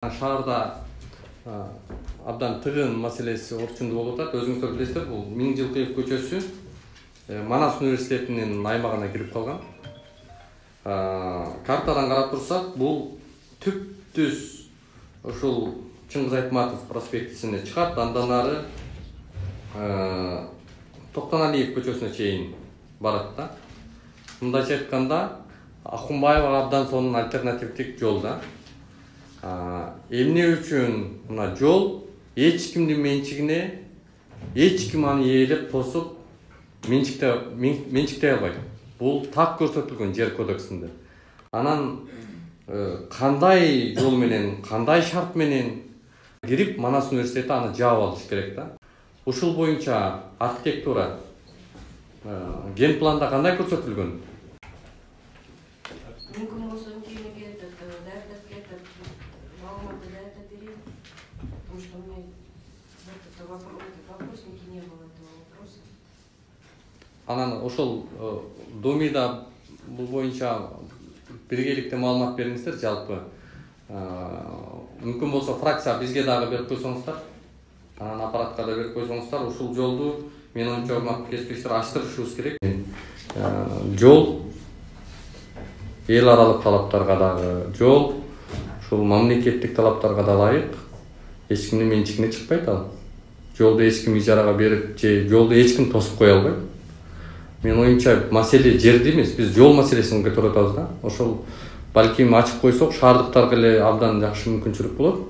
Шаарда абдан тыгын маселеси орчундуу болуп атат. Өзүңүздөр билесиздер, бул Миңжилкыев көчөсү Манас университетинин аймагына кирип калган. Картадан карап турсак, бул түп-түз ушул Чыңгыз Айтматов проспектисине чыгат, андан ары Токтоналиев көчөсүнө чейин барат да. Мындайча айтканда, Акунбаева абдан сонун альтернативдик жол да. Эмне үчүн мына жол эч кимдин менчигине, эч ким аны ээлеп тосуп менчиктей албайт. Бул так көрсөтүлгөн жер кодексинде. Анан кандай жол менен, кандай шарт менен кирип Манас университети аны жаап алыш керек да. Ушул боюнча архитектура ген планда кандай көрсөтүлгөн? Мүмкін болса күйіне маалыматты дайындап берейін, потому что у меня вопросники не было этого вопроса. Анан ошол Думида бул боюнча биргеликте маалымат бериңиздер, жалпы. Мүмкүн болсо фракция бизге дагы берип койсоңуздар, анан аппаратка да берип койсоңуздар, ушул жолду мен оюмча урматтуу кесиптештер аштырышыбыз керек. Жол эл аралык талаптарга дагы жол, ушул мамлекеттик талаптарга да ылайык. Эч кимдин менчигине чыкпайт ал. Жолду эч ким ижарага берип же жолду эч ким тосуп кое албайт. Мен оюмча маселе жерди эмес, биз жол маселесин көтөрүп атабыз да. Ошол балким ачып койсок, шаардыктарга эле абдан жакшы мүмкүнчүлүк болот.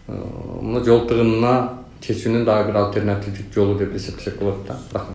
Мына жол тыгынына чечүүнүн дагы бир альтернативдик жолу деп эсептесек болот да. Рахмат.